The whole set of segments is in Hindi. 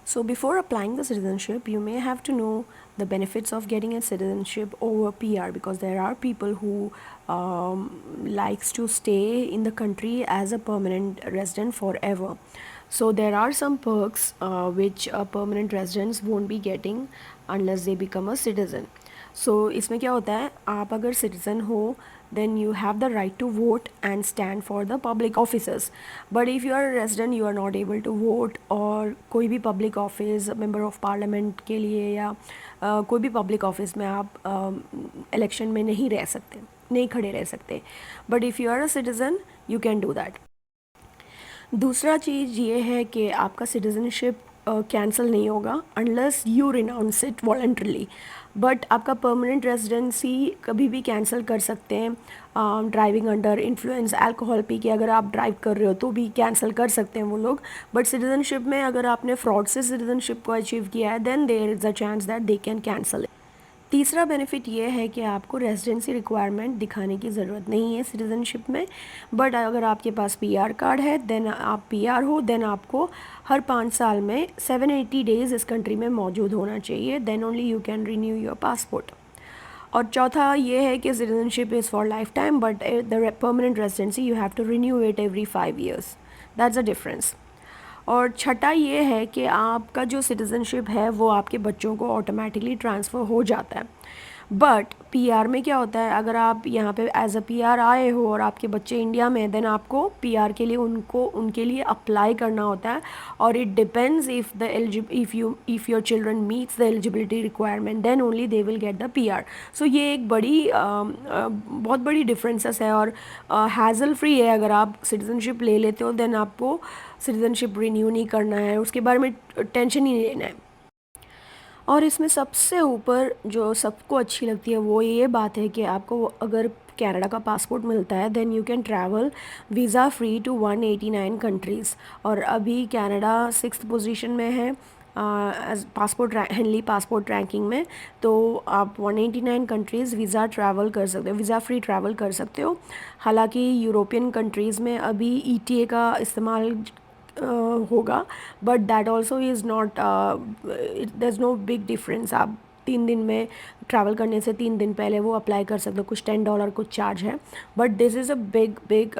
So before applying the citizenship, you may have to know the benefits of getting a citizenship over PR, because there are people who likes to stay in the country as a permanent resident forever. So there are some perks which permanent residents won't be getting unless they become a citizen. सो इसमें क्या होता है, आप अगर सिटीज़न हो then you have the right to vote and stand for the public officers. But if you are resident you are not able to vote, और कोई भी public office member of parliament के लिए या कोई भी पब्लिक ऑफिस में आप इलेक्शन में नहीं रह सकते, नहीं खड़े रह सकते. But if you are a citizen you can do that. दूसरा चीज़ ये है कि आपका सिटीज़नशिप कैंसिल नहीं होगा unless you renounce it voluntarily. But आपका परमानेंट रेजिडेंसी कभी भी कैंसिल कर सकते हैं. Driving under influence alcohol P के अगर आप ड्राइव कर रहे हो तो भी कैंसिल कर सकते हैं वो लोग. बट सिटीज़नशिप में अगर आपने फ्रॉड से सिटीज़नशिप को अचीव किया है then there is a chance that they can cancel. तीसरा बेनिफिट ये है कि आपको रेजिडेंसी रिक्वायरमेंट दिखाने की ज़रूरत नहीं है सिटीज़नशिप में. बट अगर आपके पास पीआर कार्ड है देन आप पीआर हो, देन आपको हर 5 साल में 780 डेज़ इस कंट्री में मौजूद होना चाहिए. Then only you can renew your passport. और चौथा ये है कि citizenship is for life time, but the permanent residency you have to renew it every 5 years. That's a difference. और छठा ये है कि आपका जो सिटीज़नशिप है वो आपके बच्चों को ऑटोमेटिकली ट्रांसफ़र हो जाता है. बट पीआर में क्या होता है, अगर आप यहाँ पे एज अ पीआर आए हो और आपके बच्चे इंडिया में, देन आपको पीआर के लिए उनके लिए अप्लाई करना होता है. और it depends if your children meets the eligibility requirement then only they will get the PR. So ये एक बहुत बड़ी डिफरेंसेस है. और हैज़ल फ्री है. अगर आप सिटीज़नशिप ले लेते हो देन आपको सिटीज़नशिप रिन्यू नहीं करना है, उसके बारे में टेंशन ही नहीं लेना है. और इसमें सबसे ऊपर जो सबको अच्छी लगती है वो ये बात है कि आपको अगर कनाडा का पासपोर्ट मिलता है then you can travel visa free to 189 countries. और अभी कनाडा 6th पोजीशन में है as passport Henley passport ranking में. तो आप 189 कंट्रीज़ वीज़ा ट्रैवल कर सकते हो, वीज़ा फ्री ट्रैवल कर सकते हो. हालांकि यूरोपियन कंट्रीज़ में अभी ईटीए का इस्तेमाल होगा, but that also is not, there is no big difference. आप 3 दिन में ट्रैवल करने से 3 दिन पहले वो अप्लाई कर सकते हो. कुछ $10 कुछ चार्ज है. But this is a big big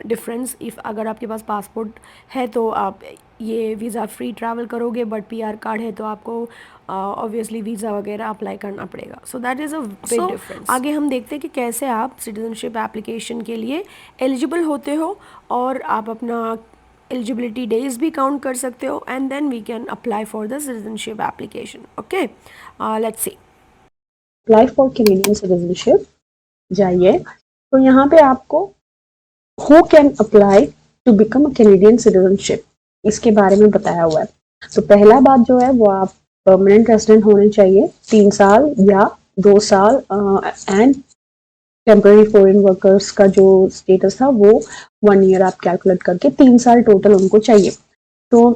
difference. If अगर आपके पास पासपोर्ट है तो आप ये वीज़ा फ्री ट्रैवल करोगे, बट पीआर कार्ड है तो आपको ऑब्वियसली वीज़ा वगैरह अप्लाई करना पड़ेगा. So that is a big difference. आगे हम देखते हैं कि कैसे आप सिटीजनशिप एप्लीकेशन के लिए एलिजिबल होते हो, और आप अपना एलिजिबिलिटी डेज भी काउंट कर सकते हो, and then we can apply for the citizenship application. Okay, let's see. Apply for Canadian citizenship जाइए, तो यहाँ पे आपको who can apply to become a Canadian citizenship इसके बारे में बताया हुआ है. तो पहला बात जो है वो आप परमानेंट रेजिडेंट होने चाहिए 3 साल या 2 साल, एंड टेम्पररी फॉरेन वर्कर्स का जो स्टेटस था वो 1 ईयर आप कैलकुलेट करके 3 साल टोटल उनको चाहिए. तो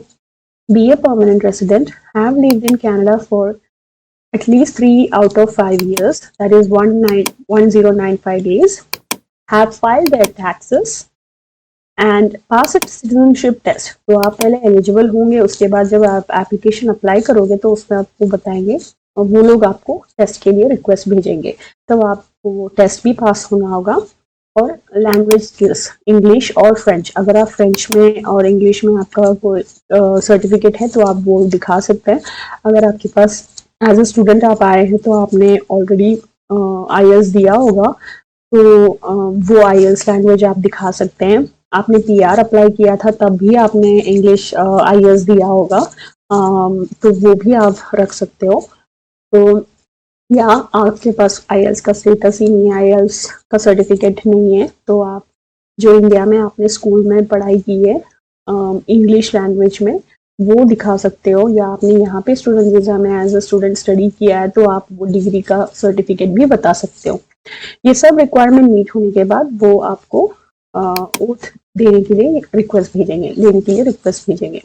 be a permanent resident, have lived in Canada for at least 3 out of 5 years, that is 1095 days, have filed their taxes and pass a citizenship test. तो आप पहले एलिजिबल होंगे, उसके बाद जब आप एप्लीकेशन अप्लाई करोगे तो उसमें आपको बताएंगे और वो लोग आपको टेस्ट के लिए रिक्वेस्ट भेजेंगे. तब आपको वो टेस्ट भी पास होना होगा. और लैंग्वेज स्किल्स इंग्लिश और फ्रेंच, अगर आप फ्रेंच में और इंग्लिश में आपका कोई सर्टिफिकेट है तो आप वो दिखा सकते हैं. अगर आपके पास एज अ स्टूडेंट आप आए हैं तो आपने ऑलरेडी आईएल्स दिया होगा, तो वो आईएल्स लैंग्वेज आप दिखा सकते हैं. आपने पीआर अप्लाई किया था तब भी आपने इंग्लिश आईएल्स दिया होगा, तो वो भी आप रख सकते हो. तो या आपके पास आईएल्स का स्टेटस ही नहीं है, आईएल्स का सर्टिफिकेट नहीं है, तो आप जो इंडिया में आपने स्कूल में पढ़ाई की है इंग्लिश लैंग्वेज में वो दिखा सकते हो. या आपने यहाँ पे स्टूडेंट वीज़ा में एज अ स्टूडेंट स्टडी किया है तो आप वो डिग्री का सर्टिफिकेट भी बता सकते हो. ये सब रिक्वायरमेंट मीट होने के बाद वो आपको ओथ देने के लिए रिक्वेस्ट भेजेंगे, लेने के लिए रिक्वेस्ट भेजेंगे.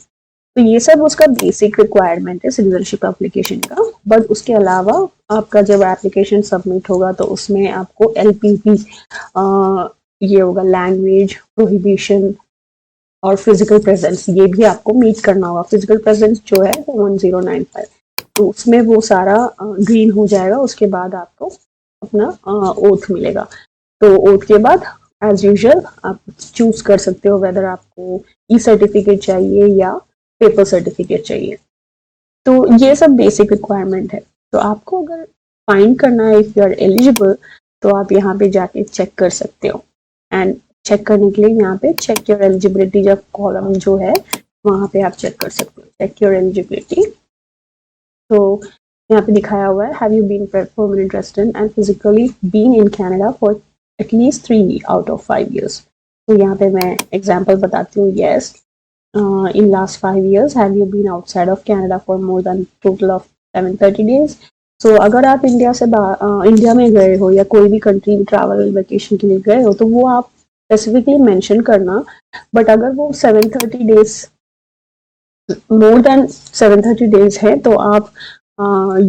तो ये सब उसका बेसिक रिक्वायरमेंट है सिटीजनशिप एप्लीकेशन का. बट उसके अलावा आपका जब एप्लीकेशन सबमिट होगा तो उसमें आपको एलपीपी ये होगा, लैंग्वेज प्रोहिबिशन और फिजिकल प्रेजेंस, ये भी आपको मीट करना होगा। फिजिकल प्रेजेंस जो है वो 1095, तो उसमें वो सारा ग्रीन हो जाएगा। उसके बाद आपको अपना ओथ मिलेगा। तो ओथ के बाद एज यूजुअल आप चूज कर सकते हो वेदर आपको ई सर्टिफिकेट चाहिए या पेपर सर्टिफिकेट चाहिए। तो ये सब बेसिक रिक्वायरमेंट है। तो आपको अगर फाइंड करना है इफ यू आर एलिजिबल, तो आप यहाँ पे जाके चेक कर सकते हो। एंड चेक करने के लिए यहाँ पे चेक योर एलिजिबिलिटी जब कॉलम जो है वहां पे आप चेक कर सकते हो, चेक योर एलिजिबिलिटी। तो यहाँ पे दिखाया हुआ है have you been permanent resident and physically been in Canada for at least 3 out of 5 years। तो यहाँ पे मैं एग्जांपल बताती हूँ। Yes, in last 5 years have you been outside of Canada for more than total of 730 days। so अगर आप इंडिया से इंडिया में गए हो या कोई भी कंट्री ट्रैवल वेकेशन के लिए गए हो तो वो आप स्पेसिफिकली मेंशन करना। बट अगर वो 730 डेज मोर देन 730 डेज है तो आप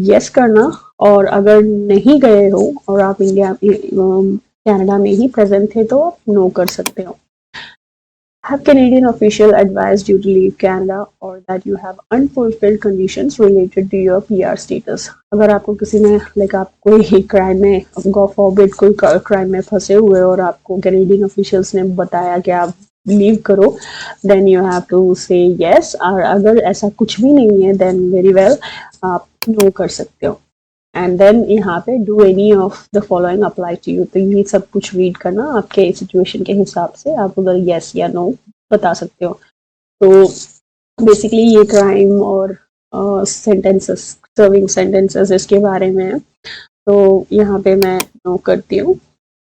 यस करना। और अगर नहीं गए हो और आप इंडिया कनाडा में ही प्रेजेंट थे तो आप नो कर सकते हो। Have Canadian official advised you to leave Canada or that you have unfulfilled conditions related to your PR status। अगर आपको किसी ने आप कोई क्राइम में गॉड फॉरबिड कोई क्राइम में फंसे हुए और आपको कैनेडियन ऑफिशियल्स ने बताया कि आप लीव करो, then you have to say yes. और अगर ऐसा कुछ भी नहीं है देन वेरी वेल आप नो कर सकते हो। एंड देन यहाँ पे do any of the following apply to you. तो ये सब कुछ रीड करना, आपके सिचुएशन के हिसाब से आप उधर येस या नो बता सकते हो। तो बेसिकली ये क्राइम और सेंटेंसेस, सर्विंग सेंटेंसेस इसके बारे में है। तो यहाँ पे मैं नो करती हूँ।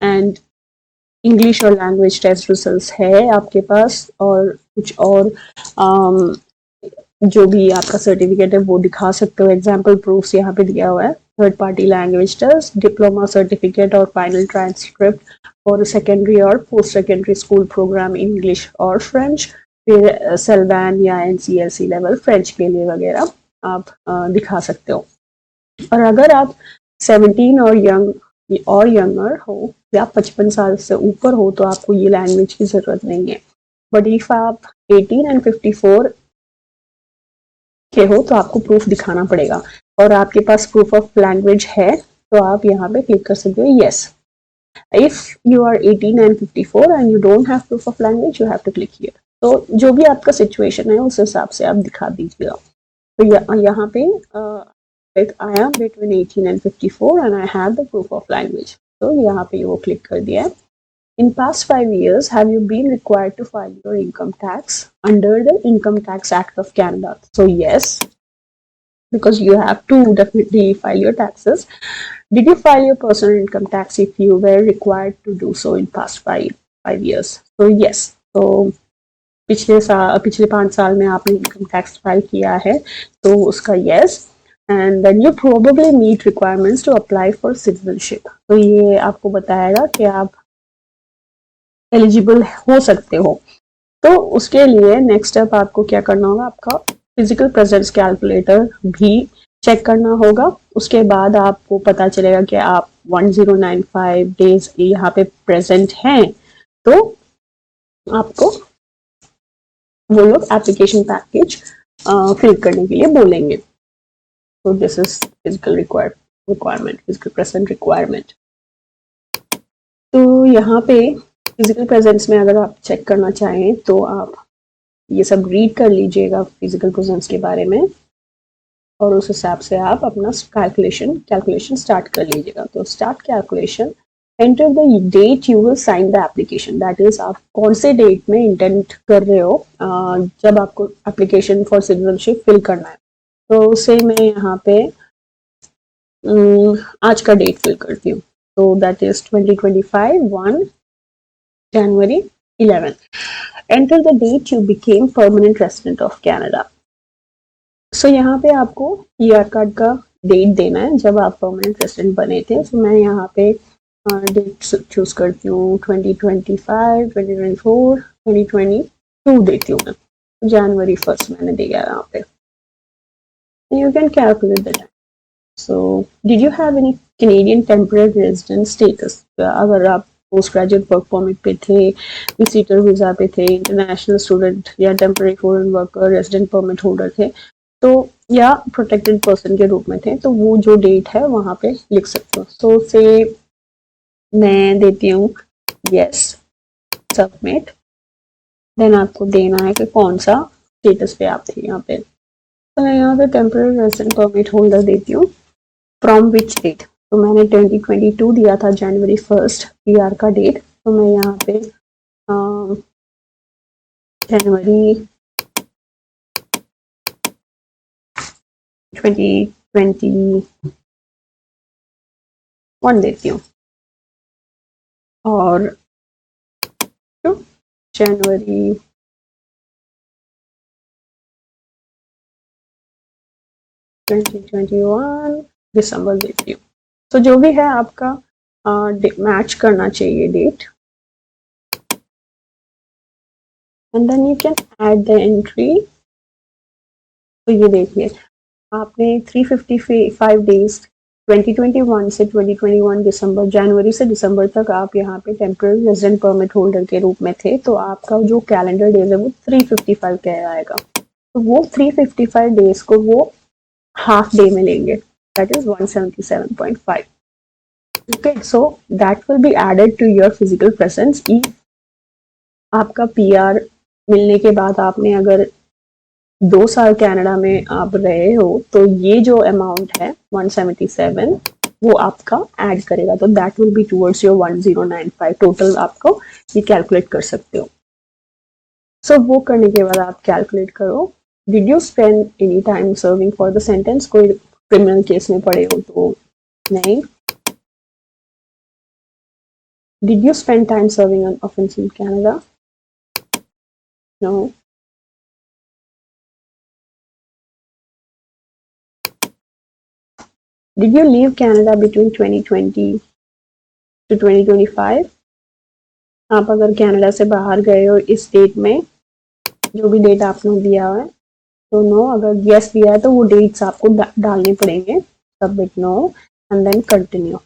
एंड इंग्लिश और लैंग्वेज टेस्ट रिजल्ट्स है आपके पास, और कुछ और जो भी आपका सर्टिफिकेट है वो दिखा सकते हो। एग्जाम्पल प्रूफ्स यहाँ पे दिया हुआ है। Third party language test, diploma certificate और फाइनल ट्रांसक्रिप्ट और सेकेंडरी और post secondary school program English और फ्रेंच, फिर सेलवैन या NCLC लेवल फ्रेंच के लिए वगैरह आप दिखा सकते हो। और अगर आप 17 और यंगर हो या 55 साल से ऊपर हो तो आपको ये लैंग्वेज की जरूरत नहीं है। बट इफ आप 18 एंड 54 के हो तो आपको प्रूफ दिखाना पड़ेगा। और आपके पास प्रूफ ऑफ लैंग्वेज है तो आप यहाँ पे क्लिक कर सकते हो yes. If you are 18 and 54 and you don't have proof of language you have to click here. तो जो भी आपका सिचुएशन है उस हिसाब से आप दिखा दीजिएगा। तो यहाँ पे I am between 18 and 54 and I have the proof of language। तो यहाँ पे वो क्लिक कर दिया है। In past 5 years, have you been required to file your income tax under the Income Tax Act of Canada? So yes, because you have to definitely file your taxes. Did you file your personal income tax if you were required to do so in past five years? So yes. So पिछले 5 साल में आपने इनकम टैक्स फाइल किया है तो उसका yes। And then you probably meet requirements to apply for citizenship। तो ये आपको बताएगा कि आप एलिजिबल हो सकते हो। तो उसके लिए नेक्स्ट स्टेप आपको क्या करना होगा, आपका फिजिकल प्रेजेंस कैलकुलेटर भी चेक करना होगा। उसके बाद आपको पता चलेगा कि आप 1095 डेज यहाँ पे प्रेजेंट हैं तो आपको वो लोग एप्लीकेशन पैकेज फिल करने के लिए बोलेंगे। तो this is physical requirement, physical present requirement. तो यहाँ पे फिजिकल प्रेजेंस में अगर आप चेक करना चाहें तो आप ये सब रीड कर लीजिएगा फिजिकल प्रेजेंस के बारे में और उस हिसाब से आप अपना कैलकुलेशन स्टार्ट कर लीजिएगा। तो start calculation, enter the date you will sign the application. That is आप कौन से डेट में इंटेंट कर रहे हो जब आपको एप्लीकेशन फॉर सिटीजनशिप फिल करना है। तो उसे मैं यहाँ पे आज का डेट फिल करती हूँ। तो that is 2025 1 January 11। Enter the date you became permanent resident of Canada। So यहाँ पे आपको PR कार्ड का डेट देना है जब आप परमानेंट रेजिडेंट बने थे। तो मैं यहाँ पे डेट चूज करती हूँ 2025, 2024, 2022 देती हूँ मैं। January 1 मैंने दिया यहाँ पे। You can calculate the time। So did you have any Canadian temporary resident status? अगर आप पोस्ट ग्रेजुएट वर्क परमिट पे थे, विजिटर वीज़ा पे थे, इंटरनेशनल स्टूडेंट या temporary foreign worker, resident permit holder थे, तो या प्रोटेक्टेड पर्सन के रूप में थे, तो वो जो डेट है वहाँ पे लिख सकते हो। सो से मैं देती हूँ यस, सबमिट, देन आपको देना है कि कौन सा स्टेटस पे आप थे यहाँ पे। तो मैं यहाँ पे टेम्पररी रेजिडेंट परमिट होल्डर देती हूँ। फ्रॉम विच डेट, तो मैंने 2022 दिया था जनवरी 1 पीआर का डेट, तो मैं यहाँ पे जनवरी 2021 देती हूँ और जनवरी 2021 दिसंबर देती हूँ। तो जो भी है आपका मैच करना चाहिए date, and then you can add the entry. तो ये देखिए आपने 355 डेज 2021 से 2021 दिसंबर, जनवरी से दिसंबर तक आप यहाँ पे टेम्पररी रेजिडेंट परमिट होल्डर के रूप में थे, तो आपका जो कैलेंडर डेज है वो 355 कहलाएगा। तो वो 355 डेज को वो हाफ डे में लेंगे, that is 177.5. Okay, so that will be added to your physical presence if आपका पीआर मिलने के बाद आपने अगर 2 साल कनाडा में आप रहे हो, तो ये जो अमाउंट है 177 वो आपका ऐड करेगा, तो that will be towards your 1095 total, आपको ये कैलकुलेट कर सकते हो। सो वो करने के बाद आप कैलकुलेट करो, did you spend any time serving for the sentence, कोई क्रिमिनल केस में पड़े हो तो नहीं। Did you spend time serving an offense in Canada? No. Did you leave Canada between 2020 to 2025? आप अगर कनाडा से बाहर गए हो इस डेट में, जो भी डेट आपने दिया है, तो नो। अगर यस दिया है तो वो डेट्स आपको डालने पड़ेंगे, submit no and then continue.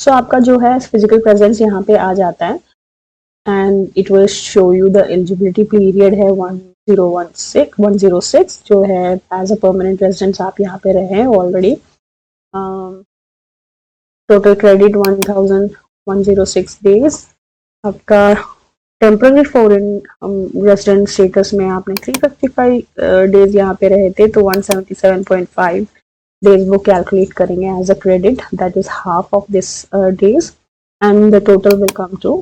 So आपका जो है फिजिकल प्रेजेंस यहाँ पे आ जाता है, and it will show you the eligibility period है 106 जो है as a permanent resident आप यहाँ पे रहे हैं ऑलरेडी। Total credit 1106 days. आपका टेम्पररी फॉरेन रेजिडेंट स्टेटस में आपने 355 डेज यहाँ पे रहे थे, तो 177.5 डेज वो कैलकुलेट करेंगे as a credit, that is half of this days and the total will come to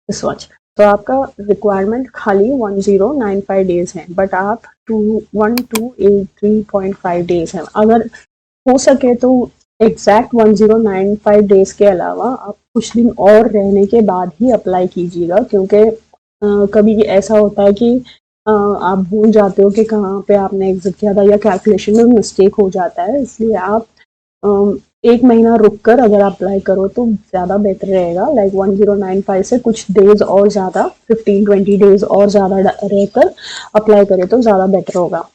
this much. तो आपका रिक्वायरमेंट खाली 1095 डेज है, बट आप 1283.5 डेज है। अगर हो सके तो एग्जैक्ट 1095 डेज के अलावा आप कुछ दिन और रहने के बाद ही अप्लाई कीजिएगा, क्योंकि कभी ऐसा होता है कि आप भूल जाते हो कि कहाँ पे आपने एग्जिट किया था या कैलकुलेशन में मिस्टेक हो जाता है, इसलिए आप एक महीना रुक कर अगर अप्लाई करो तो ज़्यादा बेहतर रहेगा। लाइक 1095 से कुछ डेज और ज़्यादा 15-20 डेज और ज़्यादा रहकर अप्लाई करें तो ज़्यादा बेटर होगा।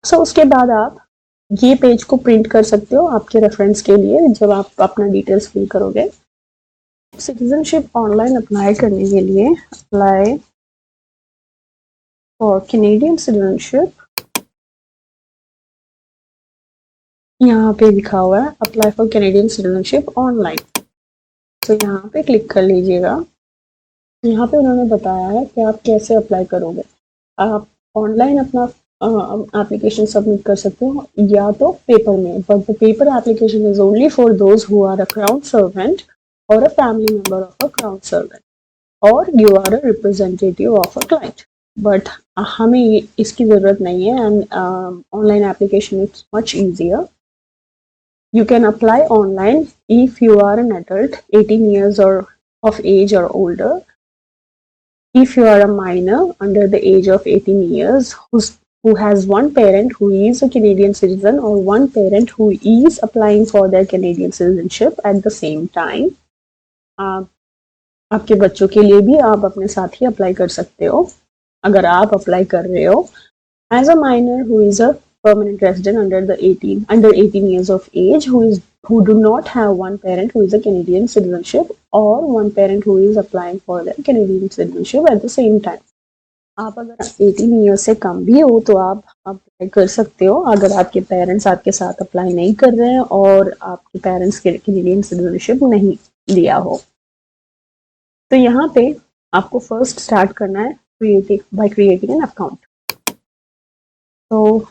सो उसके बाद आप ये पेज को प्रिंट कर सकते हो आपके रेफरेंस के लिए जब आप अपना डिटेल्स फिल करोगे। सिटीजनशिप ऑनलाइन अप्लाई करने के लिए अप्लाई फॉर कैनेडियन सिटीजनशिप, यहाँ पे लिखा हुआ है apply for Canadian citizenship online, तो यहाँ पे क्लिक कर लीजिएगा। यहाँ पे उन्होंने बताया है कि आप कैसे अप्लाई करोगे। आप ऑनलाइन अपना एप्लीकेशन सबमिट कर सकते हो या तो पेपर में, but the paper application is only for those who are a crown servant or a family member of a crown servant or you are a representative of a client. But हमें इसकी ज़रूरत नहीं है, and online application is much easier. You can apply online if you are an adult 18 years or of age or older. If you are a minor under the age of 18 years who has one parent who is a Canadian citizen or one parent who is applying for their Canadian citizenship at the same time. आपके बच्चों के लिए भी आप अपने साथ ही अप्लाई कर सकते हो अगर आप अप्लाई कर रहे हो। As a minor who is a permanent resident under 18 years of age who do not have one parent who is a Canadian citizenship or one parent who is applying for the Canadian citizenship at the same time. आप अगर 18 ईयर से कम भी हो तो आप अप्लाई कर सकते हो अगर आपके पेरेंट्स आपके साथ अप्लाई नहीं कर रहे हैं और आपके पेरेंट्स के कैनेडियन सिटीजनशिप नहीं लिया हो। तो यहाँ पे आपको फर्स्ट स्टार्ट करना है क्रिएटिंग एन अकाउंट। तो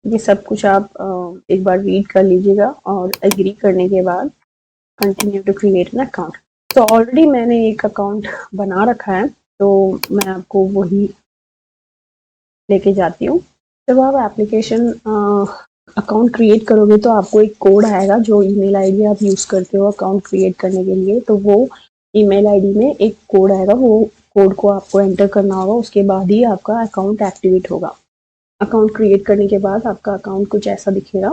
ये सब कुछ आप एक बार रीड कर लीजिएगा और एग्री करने के बाद continue to create an account. तो ऑलरेडी मैंने एक अकाउंट बना रखा है तो मैं आपको वही लेके जाती हूँ। जब आप एप्लीकेशन अकाउंट क्रिएट करोगे तो आपको एक कोड आएगा जो ईमेल आईडी आप यूज़ करते हो अकाउंट क्रिएट करने के लिए। तो वो ईमेल आईडी में एक कोड आएगा, वो कोड को आपको एंटर करना होगा, उसके बाद ही आपका अकाउंट एक्टिवेट होगा। अकाउंट क्रिएट करने के बाद आपका अकाउंट कुछ ऐसा दिखेगा,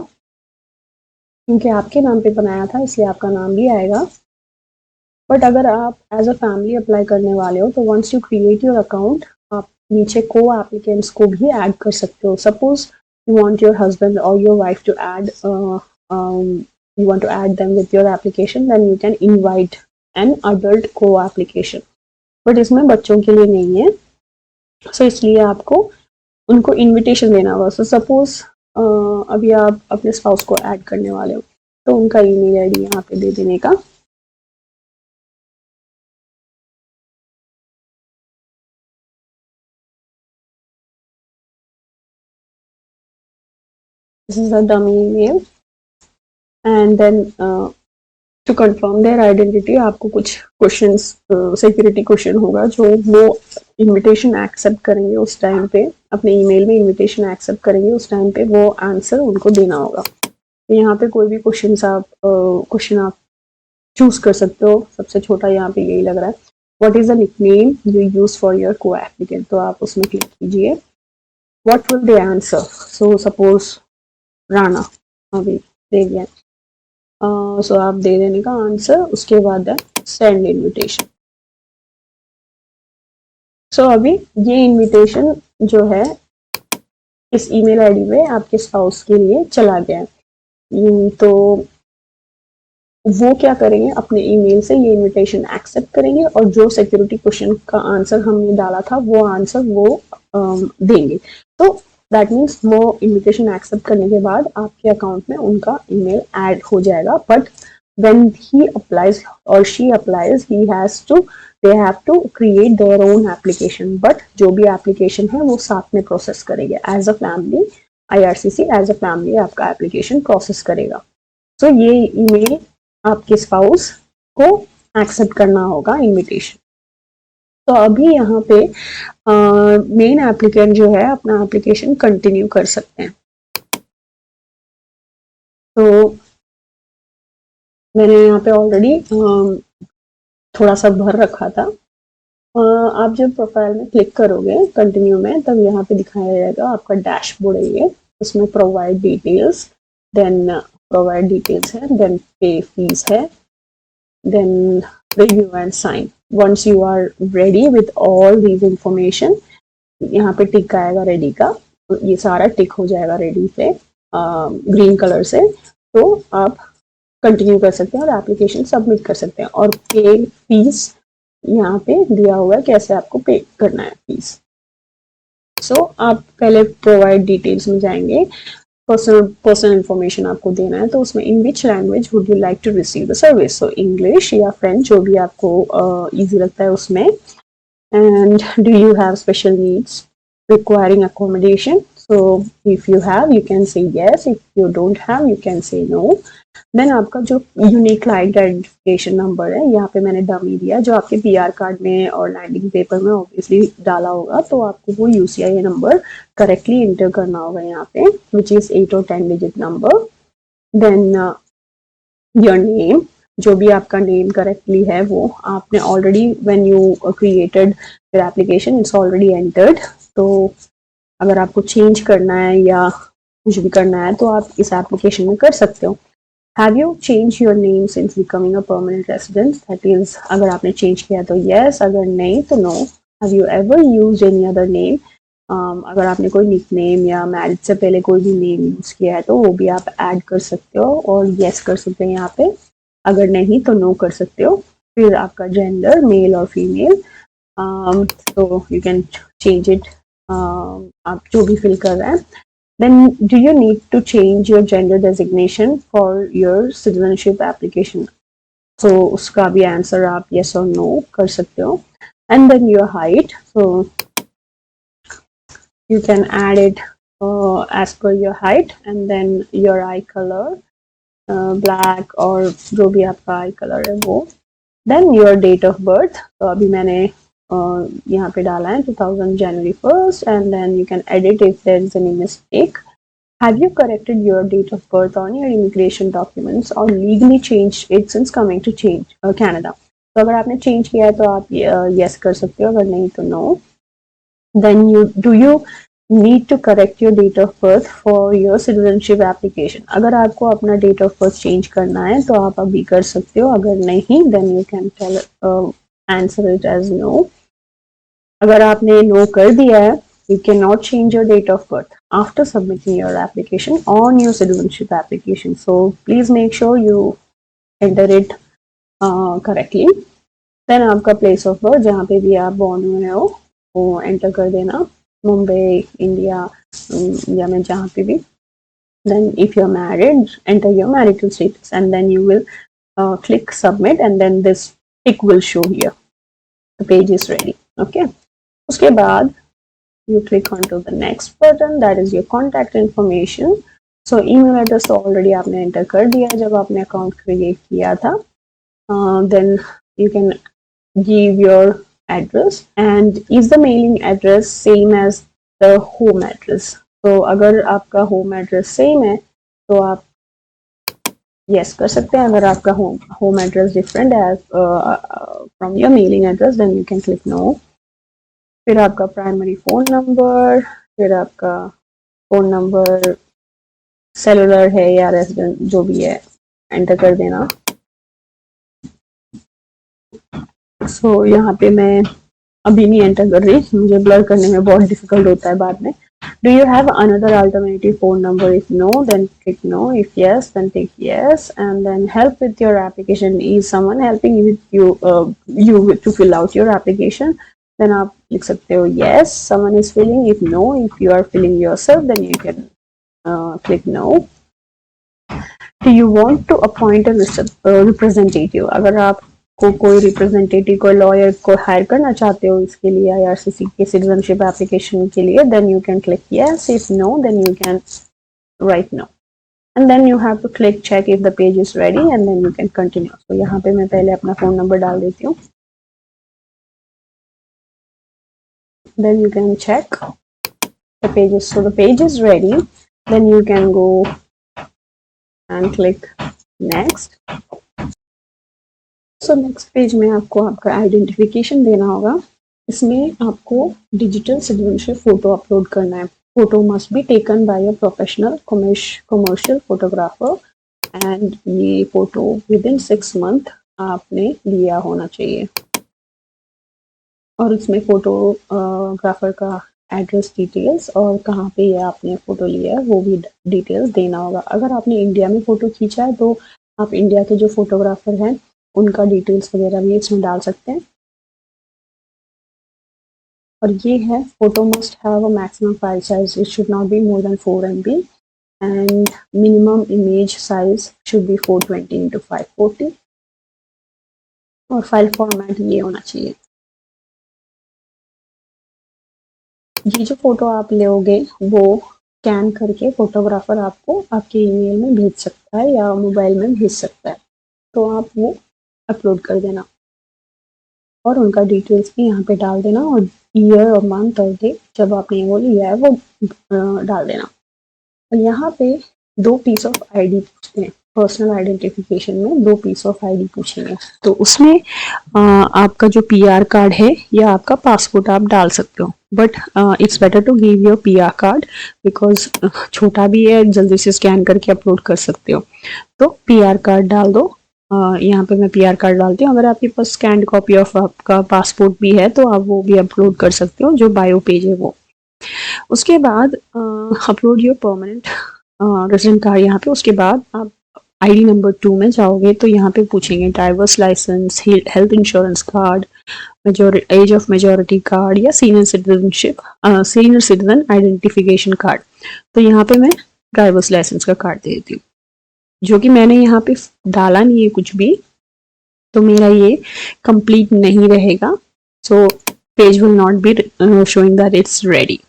क्योंकि आपके नाम पे बनाया था इसलिए आपका नाम भी आएगा। बट अगर आप एज अ फैमिली अप्लाई करने वाले हो तो once you create your account आप नीचे को एप्लीकेंट्स को भी ऐड कर सकते हो। Suppose you want your husband or your wife to add you want to add them with your application, then you can invite an adult co-application, but इसमें बच्चों के लिए नहीं है, so इसलिए आपको उनको इनविटेशन देना होगा। so suppose अभी आप अपने स्पाउस को ऐड करने वाले हो तो उनका ईमेल आईडी यहाँ पे दे देने का। This is a dummy email and then to confirm their identity आपको कुछ क्वेश्चंस सिक्योरिटी क्वेश्चन होगा जो वो इनविटेशन एक्सेप्ट करेंगे उस टाइम पे, अपने ईमेल में इनविटेशन एक्सेप्ट करेंगे उस टाइम पे वो आंसर उनको देना होगा। तो यहाँ पे कोई भी क्वेश्चन आप चूज कर सकते हो। सबसे छोटा यहाँ पे यही लग रहा है, what is the nickname you use for your को एप्लीकेंट, तो आप उसमें क्लिक कीजिए। What will they answer, so suppose Rana अभी दे दिया, सो आप दे देने का आंसर, उसके बाद सेंड इनविटेशन। सो अभी ये इनविटेशन जो है इस ईमेल आईडी पे आपके स्पाउस के लिए चला गया है। तो वो क्या करेंगे, अपने ईमेल से ये इनविटेशन एक्सेप्ट करेंगे और जो सिक्योरिटी क्वेश्चन का आंसर हमने डाला था वो आंसर वो देंगे। तो दैट मीन्स वो इनविटेशन एक्सेप्ट करने के बाद आपके अकाउंट में उनका ईमेल ऐड हो जाएगा। बट व्हेन ही अप्लाइज और she applies they have to create their own application, but जो भी एप्लीकेशन है वो साथ में प्रोसेस करेंगे as a family. IRCC as a family आपका एप्लीकेशन प्रोसेस करेगा। तो ये ईमेल आपके स्पाउस को एक्सेप्ट करना होगा इनविटेशन। तो अभी यहाँ पे मेन एप्लीकेंट जो है अपना एप्लीकेशन कंटिन्यू कर सकते हैं। तो मैंने यहाँ पे ऑलरेडी थोड़ा सा भर रखा था। आप जब प्रोफाइल में क्लिक करोगे कंटिन्यू में, तब यहाँ पे दिखाया जाएगा आपका डैशबोर्ड है ये, उसमें provide details, then provide details है, देन पे फीस है, then review and sign. Once you are ready with all these information, यहाँ पे टिक आएगा रेडी का, तो ये सारा टिक हो जाएगा रेडी से ग्रीन कलर से, तो आप कंटिन्यू कर सकते हैं और एप्लीकेशन सबमिट कर सकते हैं। और पे फीस यहाँ पे दिया हुआ है कैसे आपको पे करना है फीस। सो आप पहले प्रोवाइड डिटेल्स में जाएंगे, पर्सनल इंफॉर्मेशन आपको देना है, तो उसमें in which language would you like to receive the service, so English या फ्रेंच जो भी आपको इजी लगता है उसमें। And do you have special needs requiring accommodation, so if you have you can say yes, if you don't have you can say no। Then आपका जो यूनिक क्लाइंट आइडेंटिफिकेशन नंबर है, यहाँ पे मैंने डमी दिया जो आपके PR कार्ड में और लैंडिंग पेपर में ऑब्वियसली डाला होगा, तो आपको वो UCI नंबर करेक्टली इंटर करना होगा यहाँ पे, विच इज 8 और 10 digit number. Then your name, जो भी आपका नेम करेक्टली है वो आपने already when you created your application it's already entered. तो अगर आपको चेंज करना है या कुछ भी करना है तो आप इस एप्लीकेशन में कर सकते हो। Have you change your name since becoming a permanent resident, that is अगर आपने चेंज किया तो येस, अगर नहीं तो no. Have you ever used any other name, अगर आपने कोई निकनेम या मैरिज से पहले कोई भी नेम यूज़ किया है तो वो भी आप ऐड कर सकते हो और यस कर सकते हैं यहाँ पे, अगर नहीं तो नो कर सकते हो। फिर आपका जेंडर मेल और फीमेल, तो यू कैन चेंज इट, आप जो भी फिल कर रहे हैं। Then do you need to change your gender designation for your citizenship application? So उसका भी आंसर आप yes or no कर सकते हो। And then your height, so you can add it as per your height, and then your eye color, black और जो भी आपका eye color है वो। Then your date of birth, तो अभी मैंने यहाँ पे डाला है 2000 January 1st, and then you can edit if there is any mistake. Have you corrected your date of birth on your immigration documents or legally changed it since coming to Canada? तो अगर आपने चेंज किया है तो आप yes कर सकते हो, अगर नहीं तो no. Then do you need to correct your date of birth for your citizenship application? अगर आपको अपना date of birth change करना है तो आप अभी कर सकते हो, अगर नहीं then you can answer it as no. अगर आपने no कर दिया है, you cannot change your date of birth after submitting your application on your citizenship application. So please make sure you enter it correctly. Then आपका place of birth, जहाँ पे भी आप born हुए हो वो enter कर देना, मुंबई, इंडिया या में जहाँ पे भी. Then if you're married, enter your marital status, and then you will click submit, and then this tick will show here. The page is ready. Okay. उसके बाद you click onto the next button, that is your contact information. So email address already आपने enter कर दिया जब आपने account create किया था. Then you can give your address, and is the mailing address same as the home address? तो अगर आपका home address same है तो आप yes कर सकते हैं. अगर आपका home address different as from your mailing address, then you can click no. फिर आपका प्राइमरी फ़ोन नंबर, फिर आपका फ़ोन नंबर सेलुलर है या रेजिडेंट जो भी है एंटर कर देना. सो यहाँ पे मैं अभी नहीं एंटर कर रही, मुझे ब्लर करने में बहुत डिफिकल्ट होता है बाद में. Do you have another alternative phone number? If no then click no, if yes then tick yes, and then help with your application. Is someone helping with you to fill out your application? then आप लिख सकते हो yes, someone is filling. If no, if you are filling yourself, then you can click no. Do you want to appoint a representative? अगर आपको कोई representative, कोई lawyer को hire करना चाहते हो इसके लिए IRCC के citizenship application के लिए, then you can click yes. If no, then you can write no. And then you have to click check if the page is ready, and then you can continue. So यहाँ पे मैं पहले अपना phone number डाल देती हूँ. Then you can check the pages. So the page is ready. Then you can go and click next. So next page में आपको आपका identification देना होगा. इसमें आपको digital citizenship photo upload करना है. Photo must be taken by a professional commercial photographer, and ये photo within 6 months आपने लिया होना चाहिए. और इसमें फोटोग्राफर का एड्रेस डिटेल्स और कहाँ पे ये आपने फ़ोटो लिया है वो भी डिटेल्स देना होगा. अगर आपने इंडिया में फ़ोटो खींचा है तो आप इंडिया के जो फोटोग्राफर हैं उनका डिटेल्स वगैरह भी इसमें डाल सकते हैं. और ये है photo must have a maximum file size, it should not be more than 4 MB, and minimum image size should be 420 × 540, और फाइल फॉर्मेट ये होना चाहिए. ये जो फोटो आप लोगे वो स्कैन करके फोटोग्राफर आपको आपके ईमेल में भेज सकता है या मोबाइल में भेज सकता है, तो आप वो अपलोड कर देना और उनका डिटेल्स भी यहाँ पे डाल देना, और ईयर और मंथ और डे जब आपने वो लिया है वो डाल देना. और यहाँ पे 2 पीस ऑफ आईडी पूछते हैं. पर्सनल आइडेंटिफिकेशन में 2 पीस ऑफ आईडी पूछेंगे, तो उसमें आपका जो PR कार्ड है या आपका पासपोर्ट आप डाल सकते हो. But it's better to give your PR card because छोटा भी है, जल्दी से स्कैन करके अपलोड कर सकते हो. तो PR कार्ड डाल दो. यहाँ पे मैं PR कार्ड डालती हूँ. अगर आपके पास स्कैंड कॉपी ऑफ आपका पासपोर्ट भी है तो आप वो भी अपलोड कर सकते हो, जो बायो पेज है वो. उसके बाद upload your permanent resident card यहाँ पे। उसके बाद आप आईडी नंबर 2 में जाओगे तो यहाँ पे पूछेंगे driver's licence, health insurance card, age of majority card या सीनियर सिटीजन आइडेंटिफिकेशन कार्ड। तो यहाँ पे मैं ड्राइवर्स लाइसेंस का कार्ड दे देती हूँ, जो कि मैंने यहाँ पे डाला नहीं है कुछ भी, तो मेरा ये कंप्लीट नहीं रहेगा। So page will not be showing that it's ready.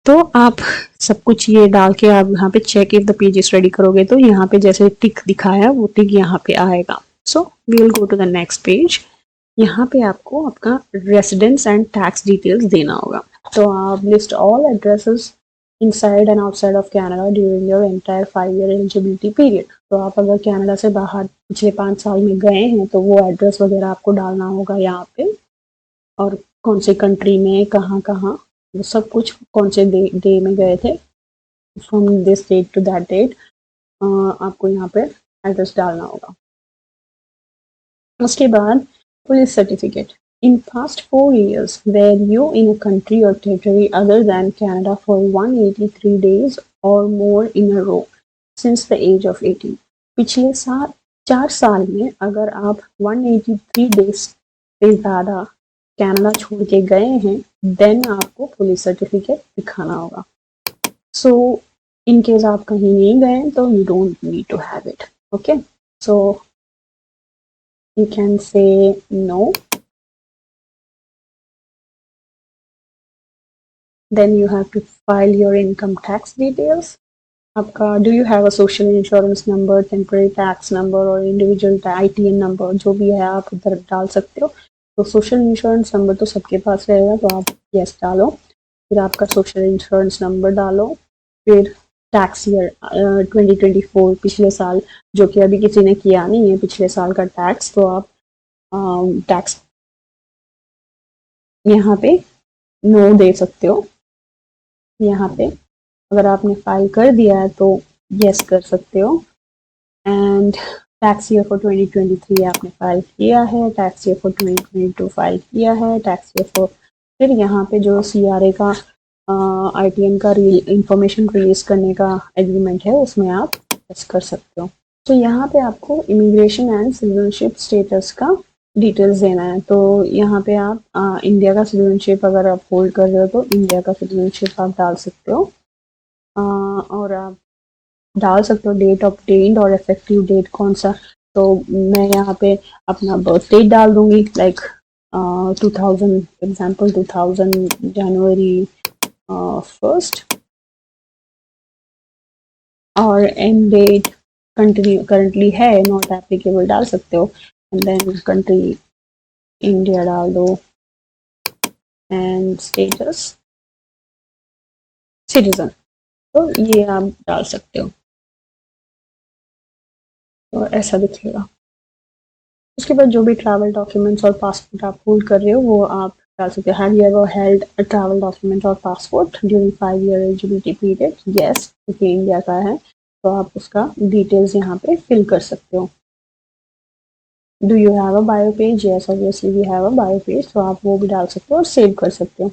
तो आप सब कुछ ये डाल के आप यहाँ पे check if the page is ready करोगे तो यहाँ पे जैसे टिक दिखाया वो टिक यहाँ पे आएगा। So we will go to the next page. यहाँ पे आपको आपका रेसिडेंस एंड टैक्स डिटेल्स देना होगा। तो आप list all addresses inside and outside of Canada during your entire 5 year eligibility period. तो आप अगर कनाडा से बाहर पिछले 5 साल में गए हैं तो वो एड्रेस वगैरह आपको डालना होगा यहाँ पे, और कौन सी कंट्री में कहाँ कहाँ, वो सब कुछ कौन से डे में गए थे, from this date to that date आपको यहाँ पे एड्रेस डालना होगा। उसके बाद police certificate. In past 4 years, were you in a country or territory other than Canada for 183 days or more in a row since the age of 18? पिछले 4 साल में अगर आप 183 डेज से ज़्यादा कनाडा छोड़ के गए हैं, देन आपको पुलिस सर्टिफिकेट दिखाना होगा। सो इन केस आप कहीं नहीं गए तो you don't need to have it. Okay, so you can say no. Then you have to file your income tax details. आपका do you have a social insurance number, temporary tax number और individual ITN number, जो भी है आप उधर डाल सकते हो। तो सोशल इंश्योरेंस नंबर तो सबके पास रहेगा, तो आप यस डालो, फिर आपका सोशल इंश्योरेंस नंबर डालो, फिर टैक्स ईयर 2024 पिछले साल, जो कि अभी किसी ने किया नहीं है पिछले साल का टैक्स, तो आप टैक्स यहाँ पे नो दे सकते हो। यहाँ पे अगर आपने फाइल कर दिया है तो यस कर सकते हो। एंड टैक्स ईयर फॉर 2023 आपने फाइल किया है, टैक्स ईयर फॉर 2022 फाइल किया है, टैक्स ईयर फॉर, फिर यहाँ पे जो CRA का ITN का इंफॉर्मेशन रिलीज करने का एग्रीमेंट है उसमें आप यस कर सकते हो। तो यहाँ पे आपको इमिग्रेशन एंड सिटीजनशिप स्टेटस का डिटेल्स देना है। तो यहाँ पे आप इंडिया का सिटीजनशिप अगर आप होल्ड कर रहे हो तो इंडिया का सिटीजनशिप आप डाल सकते हो, और आप डाल सकते हो डेट ऑब्टेन्ड और इफेक्टिव डेट कौन सा। तो मैं यहाँ पे अपना बर्थ डेट डाल दूंगी, लाइक 2000 एग्जाम्पल 2000 जनवरी 1st, और एंड डेट करंटली है नॉट एप्लीकेबल डाल सकते हो, एंड देन कंट्री इंडिया डाल दो, एंड स्टेटस सिटीजन, तो ये आप डाल सकते हो। तो ऐसा दिखेगा। उसके बाद जो भी ट्रैवल डॉक्यूमेंट्स और पासपोर्ट आप होल्ड कर रहे हो वो आप डाल सकते हो। Have you ever held a travel document or passport during 5 year eligibility period? Yes, क्योंकि इंडिया का है तो आप उसका डिटेल्स यहाँ पे फिल कर सकते हो। Do you have a bio page? Yes, obviously we have a bio page, तो आप वो भी डाल सकते हो और सेव कर सकते हो।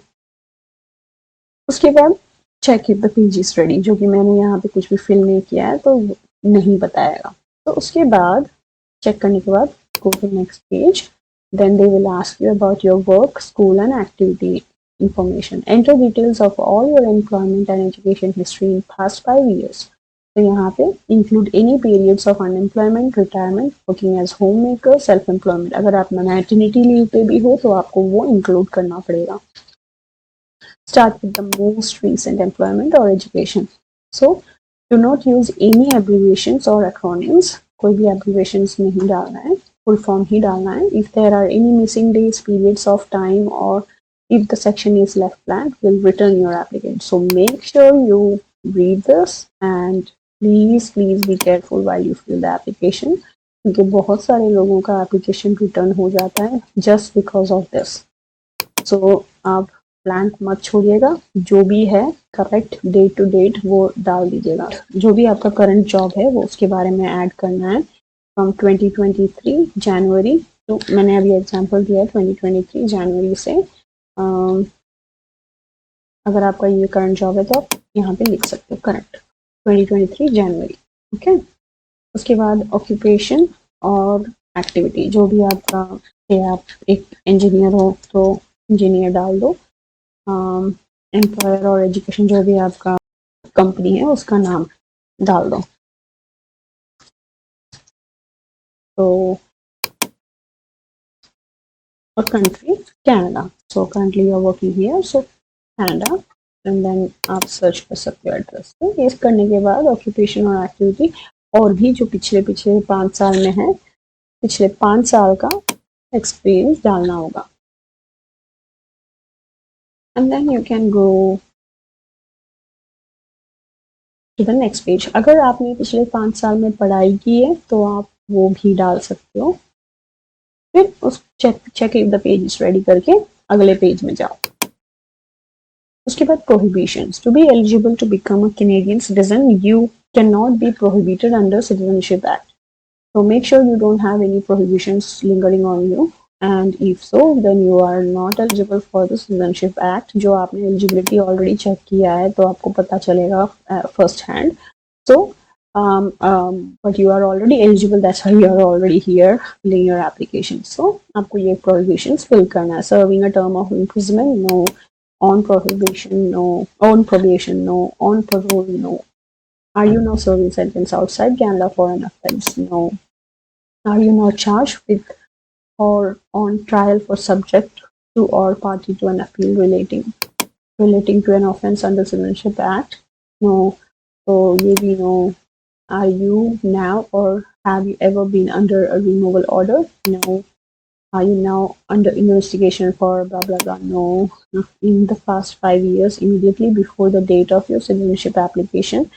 उसके बाद check if the page is ready, जो कि मैंने यहाँ पे कुछ भी फिल नहीं किया है तो नहीं बताएगा। तो उसके बाद चेक करने के बाद go to next page, then they will ask you about your work, school and activity information. Enter details of all your employment and education history in past 5 years. तो यहाँ पे include any periods of unemployment, retirement, working as homemaker, self-employment. अगर आप maternity leave पे भी हो तो आपको वो include करना पड़ेगा। Start with the most recent employment or education. So do not use any abbreviations or acronyms. कोई भी abbreviations नहीं डालना है, full form ही डालना है। If there are any missing days, periods of time, or if the section is left blank, we'll return your application. So make sure you read this and please be careful while you fill the application, क्योंकि बहुत सारे लोगों का application return हो जाता है just because of this. So आप ब्लैंक मत छोड़िएगा, जो भी है करेक्ट डेट टू डेट वो डाल दीजिएगा। जो भी आपका करंट जॉब है वो उसके बारे में ऐड करना है। फ्रॉम 2023 जनवरी, तो मैंने अभी एग्जांपल दिया है 2023 जनवरी से अगर आपका ये करंट जॉब है तो आप यहाँ पे लिख सकते हो करंट 2023 जनवरी। ओके, उसके बाद ऑक्यूपेशन और एक्टिविटी जो भी आपका है, आप एक इंजीनियर हो तो इंजीनियर डाल दो, एम्प्लॉयर और एजुकेशन जो भी आपका कंपनी है उसका नाम डाल दो। तो और country Canada, so currently you are working here, so Canada, and then आप सर्च कर सकते हो एड्रेस पे। ये करने के बाद ऑक्यूपेशन और एक्टिविटी और भी जो पिछले पिछले 5 साल में है, पिछले 5 साल का एक्सपीरियंस डालना होगा। And then you can go to the next page. अगर आपने पिछले 5 साल में पढ़ाई की है तो आप वो भी डाल सकते हो। फिर उस check if the page is ready करके अगले पेज में जाओ। उसके बाद prohibitions. To be eligible to become a Canadian citizen you can not be prohibited under citizenship act. So make sure you don't have any prohibitions lingering on you, and if so, then you are not eligible for the Citizenship Act. जो आपने eligibility already check किया है तो आपको पता चलेगा first hand. So, but you are already eligible. That's why you are already here filling your application. So आपको ये prohibitions fill करना है. Serving a term of imprisonment, no. On prohibition, no. On probation, no. On parole, no. Are you now serving sentence outside Canada for an offense? No. Are you now charged with or on trial for subject to or party to an appeal relating to an offense under Citizenship Act? No. So ye bhi no. Are you now or have you ever been under a removal order? No. Are you now under investigation for blah blah blah? No. In the past 5 years, immediately before the date of your citizenship application,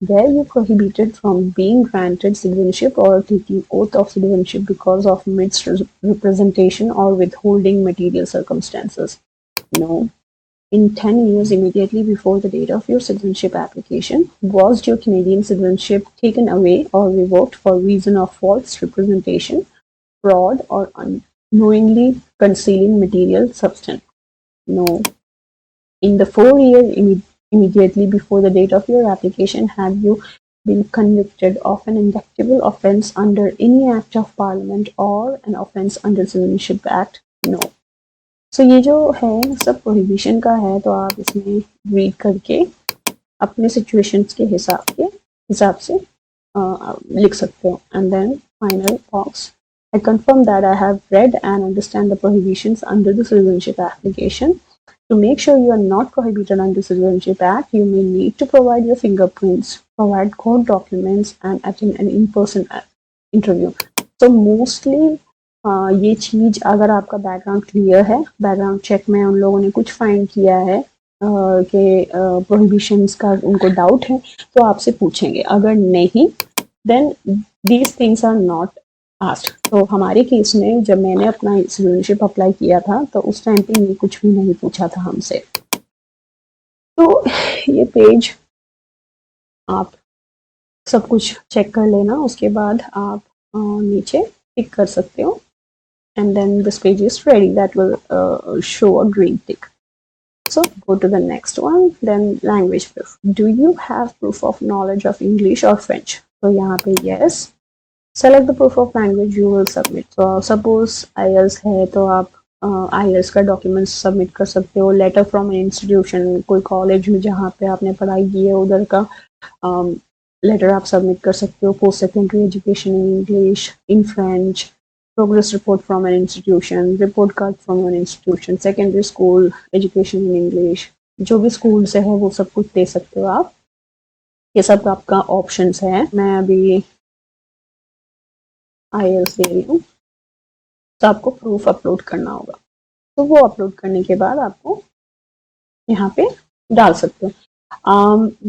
were you prohibited from being granted citizenship or taking oath of citizenship because of misrepresentation or withholding material circumstances? No. In 10 years immediately before the date of your citizenship application, was your Canadian citizenship taken away or revoked for reason of false representation, fraud, or unknowingly concealing material substance? No. In the 4 years immediately before the date of your application, have you been convicted of an indictable offence under any act of parliament or an offence under Citizenship Act? No. So ये जो है सब प्रोहिबिशन का है, तो आप इसमें रीड करके अपने सिचुएशंस के हिसाब से लिख सकते हो। And then final box, I confirm that I have read and understand the prohibitions under the citizenship application. To make sure you are not prohibited under Citizenship Act, you may need to provide your fingerprints, provide court documents, and attend an in-person interview. So mostly ये चीज अगर आपका बैकग्राउंड क्लियर है, बैकग्राउंड चेक में उन लोगों ने कुछ फाइंड किया है कि प्रोहिबिशंस का उनको डाउट है तो आपसे पूछेंगे, अगर नहीं then these things are not asked. तो हमारे केस में जब मैंने अपना सिटीजनशिप अप्लाई किया था तो उस टाइम पे ये कुछ भी नहीं पूछा था हमसे। तो ये पेज आप सब कुछ चेक कर लेना, उसके बाद आप नीचे टिक कर सकते हो, and then this page is ready. That will show a green tick. So go to the next one. Then language proof. Do you have proof of knowledge of English or French? So यहाँ पे yes. Select the proof of language you will submit. So suppose IELTS है तो आप IELTS का डॉक्यूमेंट्स सबमिट कर सकते हो। लेटर फ्रॉम एन इंस्टीट्यूशन, कोई कॉलेज में जहाँ पे आपने पढ़ाई की है उधर का लेटर आप सबमिट कर सकते हो। Post secondary education in English, in French, progress report from an institution, report card from an institution, secondary school education in English, जो भी स्कूल से है वो सब कुछ दे सकते हो आप। ये सब आपका ऑप्शंस है। मैं अभी IELTS दे रही हूँ, तो आपको प्रूफ अपलोड करना होगा। तो वो अपलोड करने के बाद आपको यहाँ पे डाल सकते हो।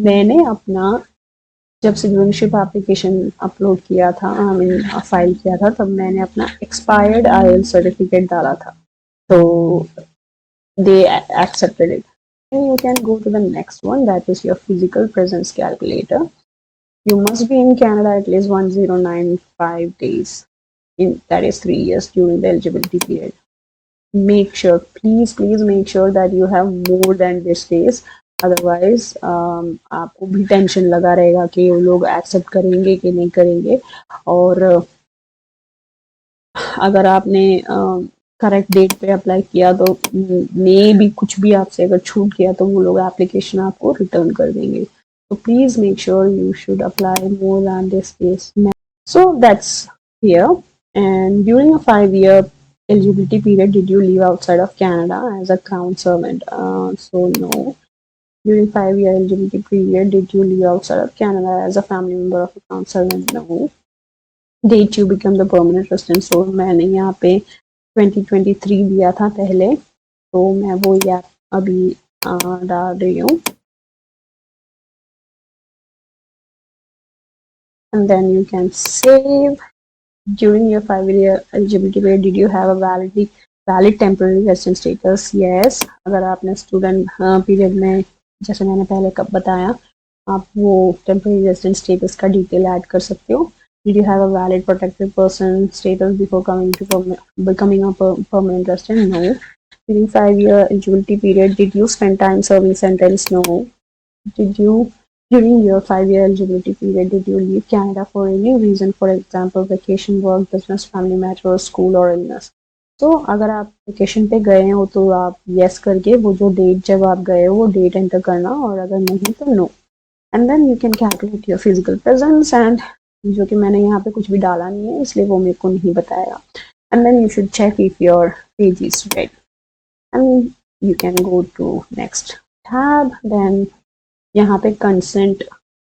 मैंने अपना जब सिटीजनशिप एप्लीकेशन अपलोड किया था, फाइल किया था, तब मैंने अपना एक्सपायर्ड IELTS सर्टिफिकेट डाला था, तो they accepted it. And you can go to the next one, that is your physical presence calculator. You must be in Canada at least 1095 days, that is 3 years during the eligibility period. please make sure that you have more than this days. Otherwise आपको भी टेंशन लगा रहेगा कि वो लोग एक्सेप्ट करेंगे कि नहीं करेंगे। और अगर आपने करेक्ट डेट पे अप्लाई किया तो मे भी कुछ भी आपसे अगर छूट गया तो वो लोग एप्लीकेशन आपको रिटर्न कर देंगे। तो please make sure you should apply more than this days. So that's here. And during a 5-year eligibility period, did you live outside of Canada as a crown servant? So no. During 5-year eligibility period, did you live outside of Canada as a family member of a crown servant? No. Date you become the permanent resident? So मैंने यहाँ पे 2023 दिया था पहले, तो मैं वो या अभी डाल रही हूँ। And then you can save. During your 5-year eligibility period, did you have a valid temporary resident status? Yes. अगर आपने स्टूडेंट पीरियड में, जैसे मैंने पहले कब बताया, आप वो टेम्पररी रेजिडेंट स्टेटस का डिटेल ऐड कर सकते हो। Did you have a valid protected person status before becoming a permanent resident? No. During 5-year eligibility period, did you spend time serving sentence? No. During your 5-year eligibility period, did you leave Canada for any reason, for example, vacation, work, business, family matters, school or illness? तो अगर आप वेकेशन पे गए हो तो आप यस करके वो जो डेट जब आप गए हो वो डेट एंटर करना, और अगर नहीं तो no. And then you can calculate your physical presence, and जो कि मैंने यहाँ पे कुछ भी डाला नहीं है इसलिए वो मेरे को नहीं बताया। And then you should check if your page is ready, and you can go to next tab. Then यहाँ पे consent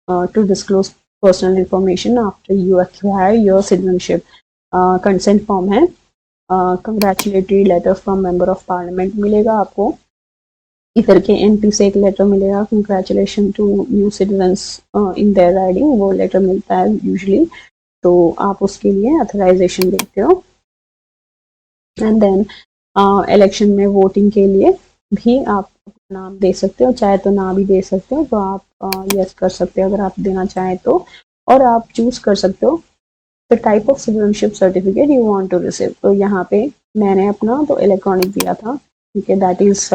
to disclose personal information after you acquire your citizenship, consent form है। Congratulatory letter from member of parliament मिलेगा आपको, इधर के एमपी से एक लेटर मिलेगा, congratulation to new citizens in their riding, वो लेटर मिलता है यूजुअली, तो आप उसके लिए अथोराइजेशन देते हो। एंड देन इलेक्शन में वोटिंग के लिए भी आप नाम दे सकते हो, चाहे तो ना भी दे सकते हो, तो आप यस कर सकते हो अगर आप देना चाहें तो। और आप चूज कर सकते हो the type of citizenship certificate you want to receive. तो यहाँ पे मैंने अपना तो इलेक्ट्रॉनिक दिया था, ठीक है, that is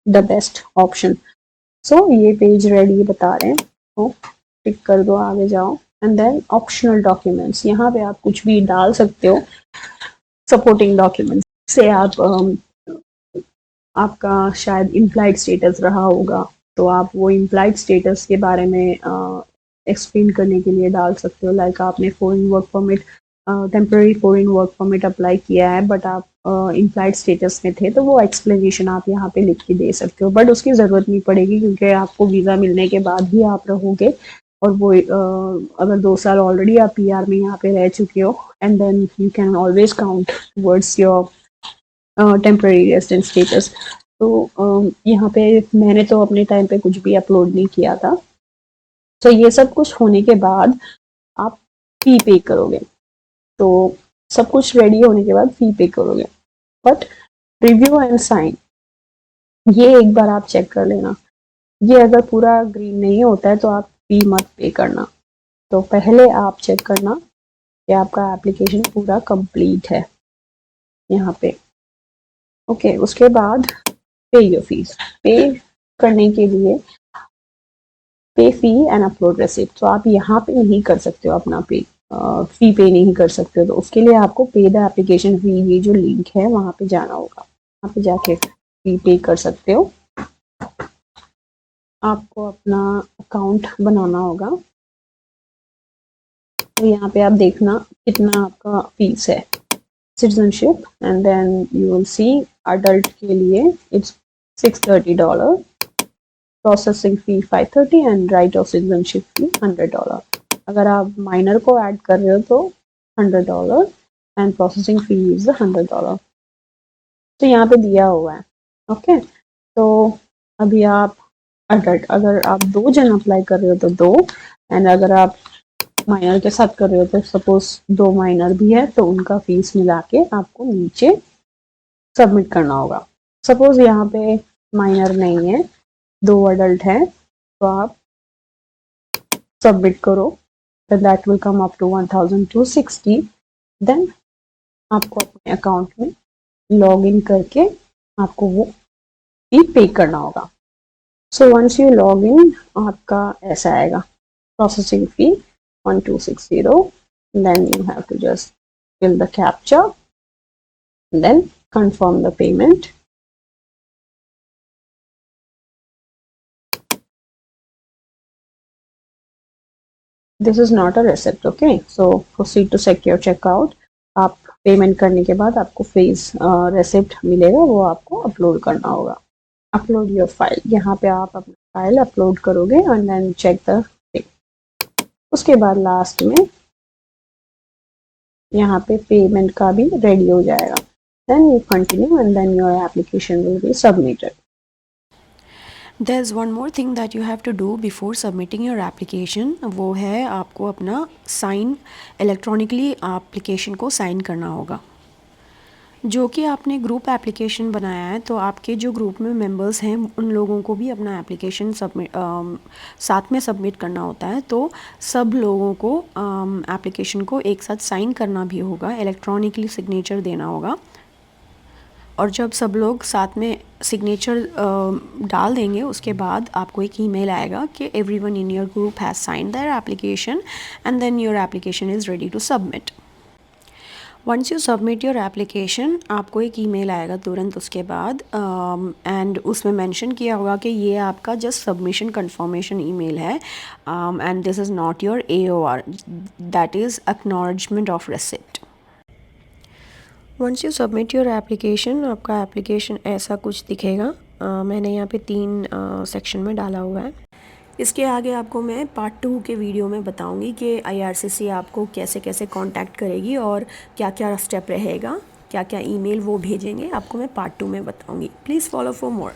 the best option. So ये पेज रेडी बता रहे हैं, तो टिक कर दो, आगे जाओ। एंड देन ऑप्शनल डॉक्यूमेंट्स, यहाँ पे आप कुछ भी डाल सकते हो। सपोर्टिंग डॉक्यूमेंट्स से आप आपका शायद इम्प्लाइड स्टेटस रहा होगा, तो आप वो इम्प्लाइड स्टेटस के बारे में एक्सप्लेन करने के लिए डाल सकते हो। लाइक आपने foreign work permit, temporary foreign work permit apply किया है बट आप इम्प्लाइड स्टेटस में थे, तो वो एक्सप्लेनेशन आप यहाँ पे लिख के दे सकते हो, बट उसकी ज़रूरत नहीं पड़ेगी क्योंकि आपको वीज़ा मिलने के बाद भी आप रहोगे। और वो अगर 2 साल ऑलरेडी आप पीआर में यहाँ पे रह चुके हो, and then you can always count towards your temporary resident status. तो यहाँ पे मैंने तो अपने टाइम पे कुछ भी अपलोड नहीं किया था। तो ये सब कुछ होने के बाद आप फी पे करोगे, तो सब कुछ रेडी होने के बाद फी पे करोगे। बट रिव्यू एंड साइन ये एक बार आप चेक कर लेना, ये अगर पूरा ग्रीन नहीं होता है तो आप फी मत पे करना। तो पहले आप चेक करना कि आपका एप्लीकेशन पूरा कंप्लीट है यहाँ पे। ओके, उसके बाद पे योर फीस। पे करने के लिए पे फी एंड अपलोड रिसिप्ट, तो आप यहाँ पे नहीं कर सकते हो अपना पे फी पे नहीं कर सकते हो, तो उसके लिए आपको पे द एप्लीकेशन फी, ये जो लिंक है वहाँ पे जाना होगा, वहाँ पे जाके फी पे कर सकते हो। आपको अपना अकाउंट बनाना होगा, तो यहाँ पे आप देखना कितना आपका फीस है citizenship, and then you will see adult के लिए it's $630, processing fee $530 and right of citizenship fee $100। अगर आप माइनर को ऐड कर रहे हो तो $100 एंड प्रोसेसिंग फी इज $100। तो यहाँ पे दिया हुआ है। ओके, तो अभी आप अडल्ट, अगर आप 2 जन अप्लाई कर रहे हो तो 2, एंड अगर आप माइनर के साथ कर रहे हो तो सपोज 2 माइनर भी है तो उनका फीस मिला के आपको नीचे सबमिट करना होगा। सपोज यहाँ पे माइनर नहीं है, 2 अडल्ट हैं, तो आप सबमिट करो, then that will come up to 1260। Then आपको अपने अकाउंट में लॉग इन करके आपको वो फी पे करना होगा। So once you log in आपका ऐसा आएगा, processing fee 1260, then you have to just fill the captcha, then confirm the payment. This is not a receipt, okay? So proceed to secure checkout. आप पेमेंट करने के बाद आपको फेस रेसिप्ट मिलेगा, वो आपको अपलोड करना होगा। अपलोड योर फाइल, यहाँ पे आप अपना फाइल अपलोड करोगे and then check the thing. उसके बाद लास्ट में यहाँ पे पेमेंट का भी रेडी हो जाएगा। Then you continue and then your application will be submitted. There's one more thing that you have to do before submitting your application, वो है आपको अपना साइन इलेक्ट्रॉनिकली एप्लीकेशन को साइन करना होगा। जो कि आपने ग्रुप एप्लीकेशन बनाया है, तो आपके जो ग्रुप में मेंबर्स हैं उन लोगों को भी अपना एप्लीकेशन साथ में सबमिट करना होता है। तो सब लोगों को एप्लीकेशन को एक साथ साइन करना भी होगा, इलेक्ट्रॉनिकली सिग्नेचर देना होगा। और जब सब लोग साथ में सिग्नेचर डाल देंगे, उसके बाद आपको एक ईमेल आएगा कि everyone in your group has signed their application and then your application is ready to submit. Once you submit your application, आपको एक ईमेल आएगा तुरंत उसके बाद एंड उसमें मेंशन किया होगा कि ये आपका जस्ट सबमिशन कंफर्मेशन ईमेल है and this is not your AOR, that is acknowledgement of receipt. Once you submit your application, आपका एप्लीकेशन ऐसा कुछ दिखेगा। मैंने यहाँ पे 3 सेक्शन में डाला हुआ है। इसके आगे आपको मैं पार्ट 2 के वीडियो में बताऊंगी कि IRCC आपको कैसे कैसे कांटेक्ट करेगी और क्या क्या स्टेप रहेगा, क्या क्या ईमेल वो भेजेंगे, आपको मैं पार्ट 2 में बताऊंगी। Please follow for more.